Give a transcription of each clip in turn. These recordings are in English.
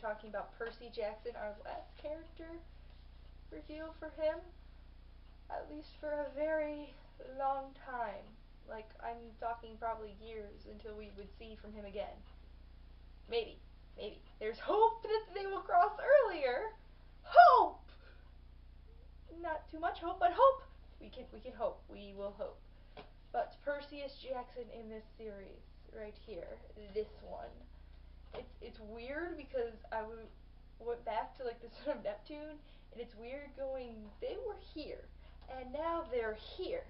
talking about Percy Jackson, our last character reveal for him, at least for a very long time. Like, I'm talking probably years until we would see from him again. Maybe. Maybe. There's hope that they will cross earlier. Hope! Not too much hope, but hope! We can hope. We will hope. But Perseus Jackson in this series, right here, this one. It's weird because I went back to like the Son of Neptune, and it's weird going, they were here, and now they're here.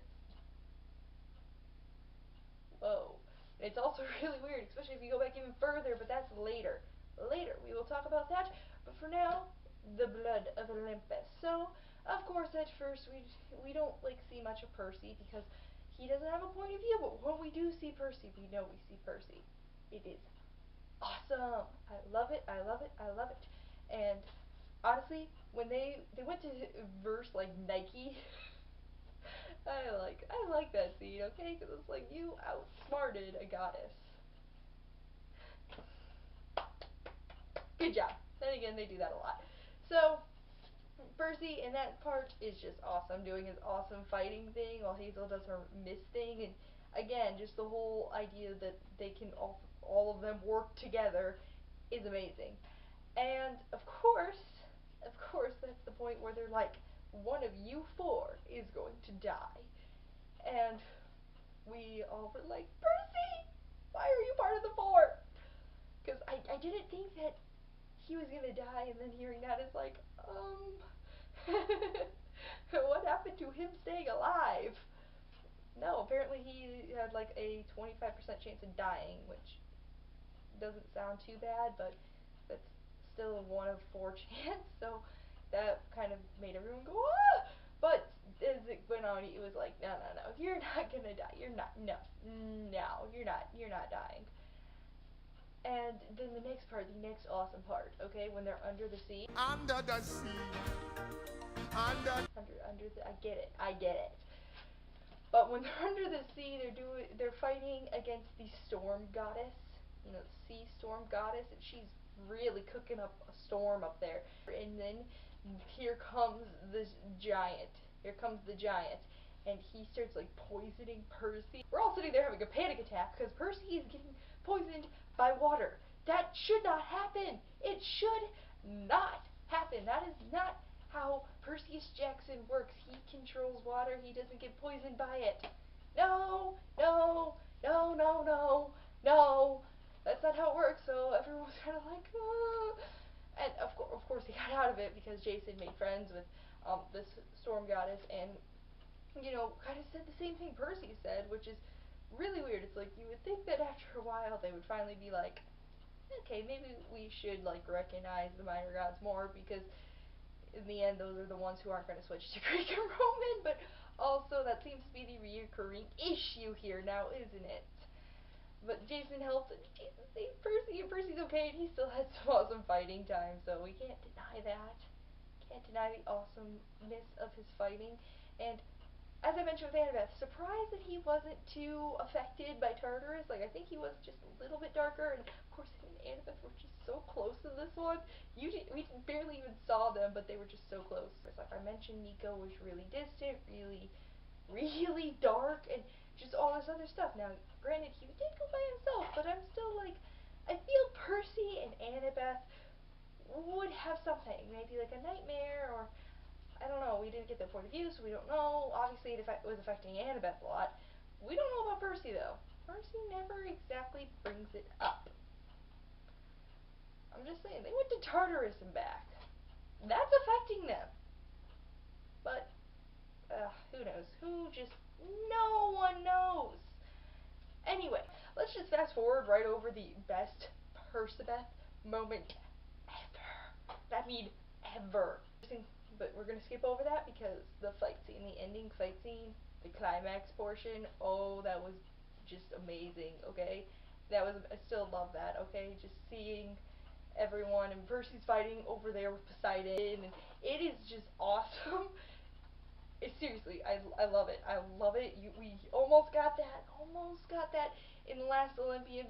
Whoa. And it's also really weird, especially if you go back even further, but that's later. Later, we will talk about that, but for now, the blood of Olympus. So, of course, at first, we don't like see much of Percy, because he doesn't have a point of view, but when we do see Percy, we know we see Percy. It is awesome. I love it, I love it, I love it. And honestly, when they went to verse like Nike, I like that scene, okay? Because it's like, you outsmarted a goddess. Good job. Then again, they do that a lot. So Percy in that part is just awesome, doing his awesome fighting thing while Hazel does her miss thing, and again, just the whole idea that they can all of them work together is amazing. And of course, that's the point where they're like, one of you four is going to die. And we all were like, Percy, why are you part of the four? Because I didn't think that he was gonna die, and then hearing that is like, what happened to him staying alive? No, apparently he had like a 25% chance of dying, which doesn't sound too bad, but that's still a 1 of 4 chance, so that kind of made everyone go, ah! But as it went on, it was like, no, you're not gonna die, you're not, no, you're not dying. And then the next part, the next awesome part, okay, when they're under the sea. Under the sea. Under the, I get it. But when they're under the sea, they're fighting against the storm goddess, you know, the sea storm goddess, and she's really cooking up a storm up there. And then here comes this giant. Here comes the giant. And he starts like poisoning Percy. We're all sitting there having a panic attack because Percy is getting poisoned by water. That should not happen. It should not happen. That is not how Perseus Jackson works. He controls water. He doesn't get poisoned by it. No. That's not how it works. So everyone was kind of like, ah. And of course he got out of it because Jason made friends with this storm goddess, and you know, kind of said the same thing Percy said, which is really weird. It's like, you would think that after a while they would finally be like, okay, maybe we should like recognize the minor gods more, because in the end those are the ones who aren't going to switch to Greek and Roman. But also that seems to be the recurring issue here now, isn't it? But Jason helped, and Jason saved Percy, and Percy's okay, and he still had some awesome fighting time, so we can't deny that. Can't deny the awesomeness of his fighting. And as I mentioned with Annabeth, surprised that he wasn't too affected by Tartarus. Like, I think he was just a little bit darker, and of course him and Annabeth were just so close in this one. We barely even saw them, but they were just so close. Like I mentioned, Nico was really distant, really dark, and just all this other stuff. Now, granted, he did go by himself, but I'm still like, I feel Percy and Annabeth would have something, maybe like a nightmare, or I don't know, we didn't get their point of view, so we don't know. Obviously, it was affecting Annabeth a lot. We don't know about Percy, though. Percy never exactly brings it up. I'm just saying, they went to Tartarus and back. That's affecting them. But, who knows? No one knows. Anyway, let's just fast forward right over the best Percabeth moment ever. That mean ever. But we're going to skip over that because the fight scene, the ending fight scene, the climax portion, oh, that was just amazing, okay? I still love that, okay? Just seeing everyone, and Percy's fighting over there with Poseidon, and it is just awesome. Seriously, I love it. I love it. We almost got that in the last Olympian,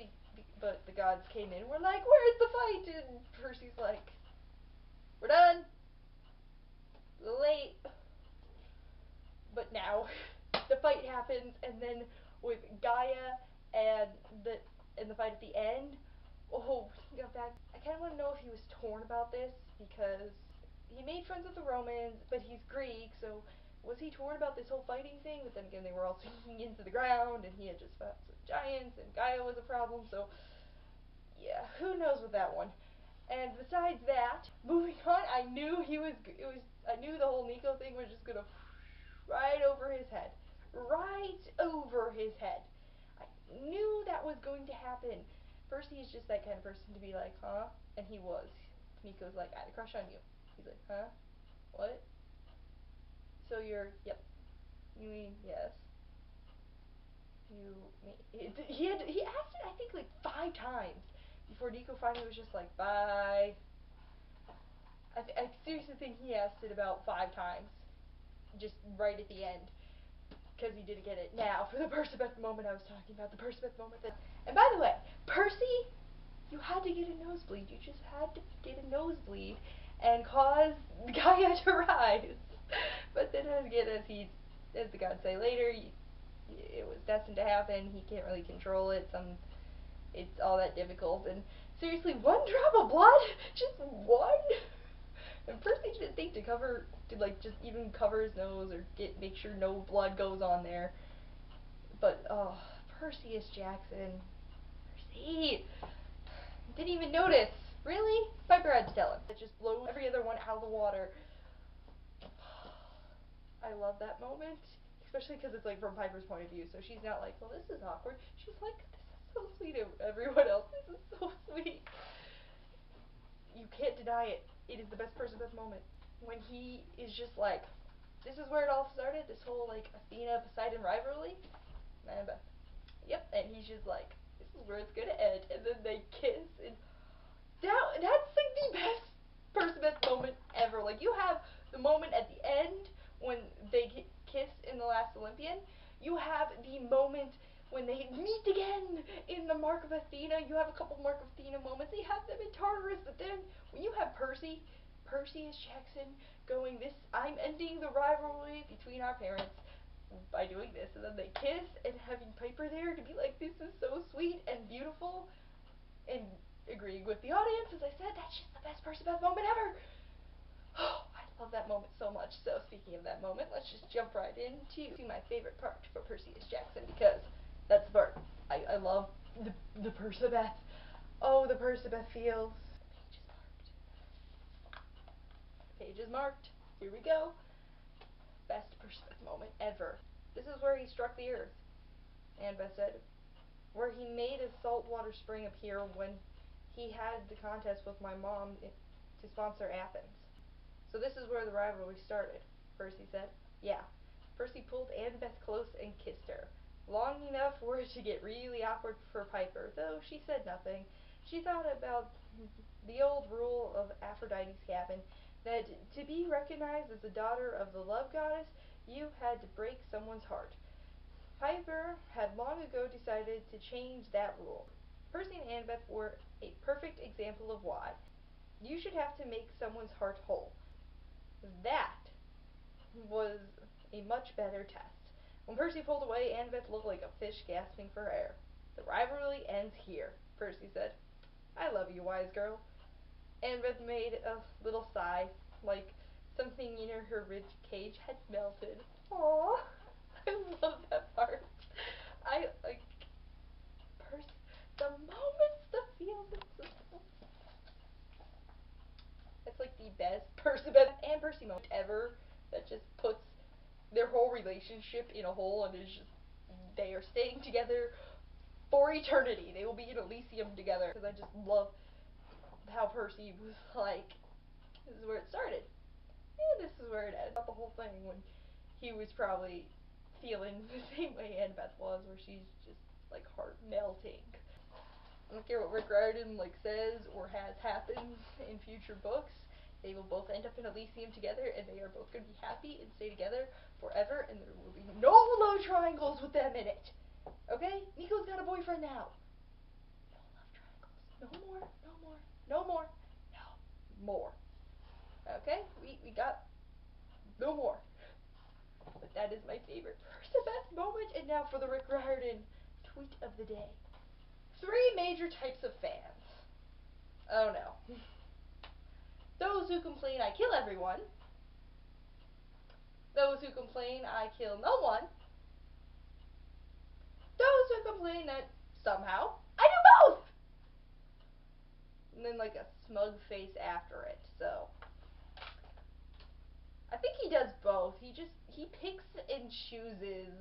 but the gods came in and were like, "Where's the fight?" And Percy's like, "We're done. A little late." But now the fight happens, and then with Gaia and the fight at the end. Oh, he got back. I kind of want to know if he was torn about this because he made friends with the Romans, but he's Greek, so was he torn about this whole fighting thing? But then again, they were all sinking into the ground, and he had just fought some giants, and Gaia was a problem, so yeah, who knows with that one. And besides that, moving on, I knew I knew the whole Nico thing was just gonna right over his head. Right over his head. I knew that was going to happen. Percy is just that kind of person to be like, huh? And he was. Nico's like, I had a crush on you. He's like, huh? What? So you're, yep. You mean, yes. You mean, he asked it, I think, like 5 times before Nico finally was just like, bye. I seriously think he asked it about 5 times. Just right at the end. Because he didn't get it. Now, for the Percabeth moment I was talking about, the Percabeth moment. And by the way, Percy, you had to get a nosebleed. You just had to get a nosebleed and cause Gaia to rise. But then again, as the gods say later, it was destined to happen. He can't really control it. It's all that difficult. And seriously, 1 drop of blood? Just 1? And Percy didn't think to like just even cover his nose or make sure no blood goes on there. But oh, Percy Jackson, Percy didn't even notice. Really? Piper had to tell him. It just blows every other one out of the water. I love that moment, especially because it's like from Piper's point of view. So she's not like, well, this is awkward. She's like, this is so sweet. Everyone else, this is so sweet. You can't deny it. It is the best Percabeth moment. When he is just like, this is where it all started, this whole like Athena-Poseidon rivalry, and yep, and he's just like, this is where it's gonna end, and then they kiss, and that's like the best Percabeth moment ever. Like, you have the moment at the end when they kiss in the last Olympian, you have the moment when they meet again in the Mark of Athena, you have a couple Mark of Athena moments, you have them in Tartarus, but then when you have Percy Jackson going, this, I'm ending the rivalry between our parents by doing this, and then they kiss, and having Piper there to be like, this is so sweet and beautiful, and agreeing with the audience, as I said, that's just the best Percabeth moment ever. Oh, I love that moment so much. So speaking of that moment, let's just jump right into my favorite part for Percy Jackson, because that's the part I love, the Percabeth. Oh, the Percabeth feels. Page is marked. Here we go. Best Percabeth moment ever. This is where he struck the earth. Annabeth said, where he made a saltwater spring appear when he had the contest with my mom to sponsor Athens. So this is where the rivalry started, Percy said. Yeah. Percy pulled Annabeth close and kissed her. Long enough for it to get really awkward for Piper, though she said nothing. She thought about the old rule of Aphrodite's cabin, that to be recognized as the daughter of the love goddess, you had to break someone's heart. Piper had long ago decided to change that rule. Percy and Annabeth were a perfect example of why. You should have to make someone's heart whole. That was a much better test. When Percy pulled away, Annabeth looked like a fish gasping for air. The rivalry ends here, Percy said. I love you, wise girl. Annabeth made a little sigh, like something in her rib cage had melted. Aww. I love that part. I like the moments, the feels. It's like the best Percabeth and Percy moment ever. That just puts their whole relationship in a hole, and is just, they are staying together for eternity. They will be in Elysium together. Because I just love how Percy was like, this is where it started. And this is where it ended. Not the whole thing, when he was probably feeling the same way Annabeth was, where she's just like heart melting. I don't care what Rick Riordan like says or has happened in future books. They will both end up in Elysium together, and they are both going to be happy and stay together forever, and there will be no love triangles with them in it. Okay? Nico's got a boyfriend now. No more, no more, no more, no more. Okay, we got no more. But that is my favorite. The best moment. And now for the Riordan tweet of the day. 3 major types of fans. Oh no. Those who complain I kill everyone. Those who complain I kill no one. Those who complain that somehow I do both. And then like a smug face after it. So I think he does both. He picks and chooses.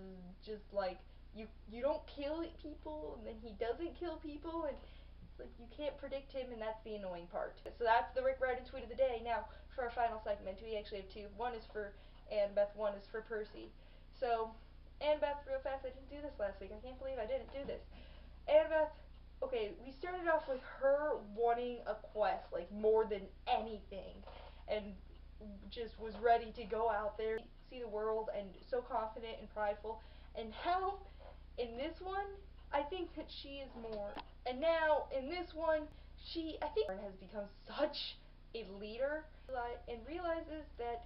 Just like you don't kill people, and then he doesn't kill people, and it's like you can't predict him, and that's the annoying part. So that's the Riordan tweet of the day. Now for our final segment, we actually have 2. One is for Annabeth, one is for Percy. So Annabeth, real fast, I didn't do this last week. I can't believe I didn't do this. Annabeth, okay, we started off with her wanting a quest, like more than anything, and just was ready to go out there, see the world, and so confident and prideful. And now, in this one, I think that she is more. And now, in this one, I think has become such a leader, and realizes that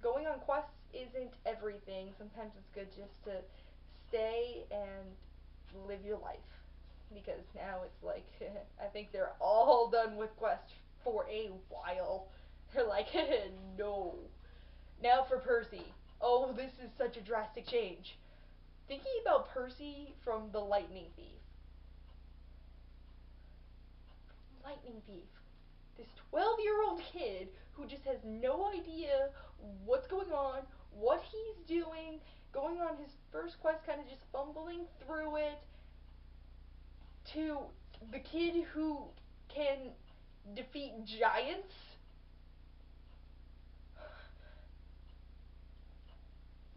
going on quests isn't everything. Sometimes it's good just to stay and live your life. Because now it's like, I think they're all done with quests for a while. They're like, no. Now for Percy. Oh, this is such a drastic change. Thinking about Percy from The Lightning Thief. Lightning Thief. This 12-year-old kid who just has no idea what's going on, what he's doing, going on his first quest, kind of just fumbling through it, to the kid who can defeat giants.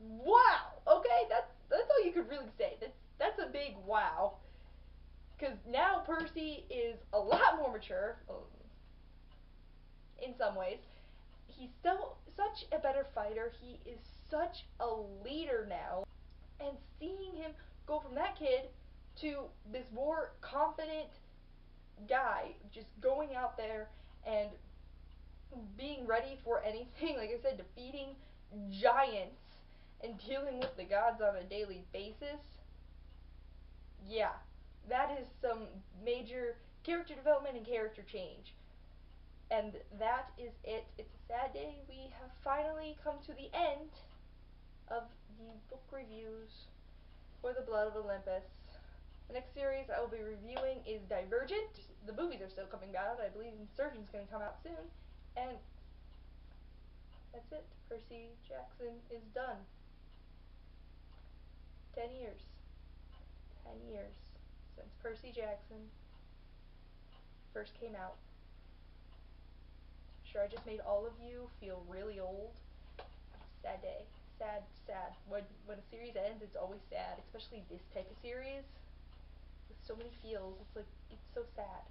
Wow. Okay, that's all you could really say. That's a big wow. Because now Percy is a lot more mature, in some ways. He's still such a better fighter. He is such a leader now. And seeing him go from that kid to this more confident guy, just going out there and being ready for anything, like I said, defeating giants and dealing with the gods on a daily basis. Yeah, that is some major character development and character change. And that is it. It's a sad day. We have finally come to the end of the book reviews for The Blood of Olympus. The next series I will be reviewing is Divergent. The movies are still coming out. I believe Insurgent's going to come out soon. And that's it. Percy Jackson is done. 10 years. 10 years since Percy Jackson first came out. Sure, I just made all of you feel really old. Sad day. Sad, sad. When a series ends, it's always sad, especially this type of series with so many feels. It's like, it's so sad.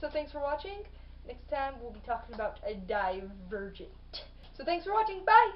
So thanks for watching. Next time we'll be talking about a Divergent. So thanks for watching. Bye!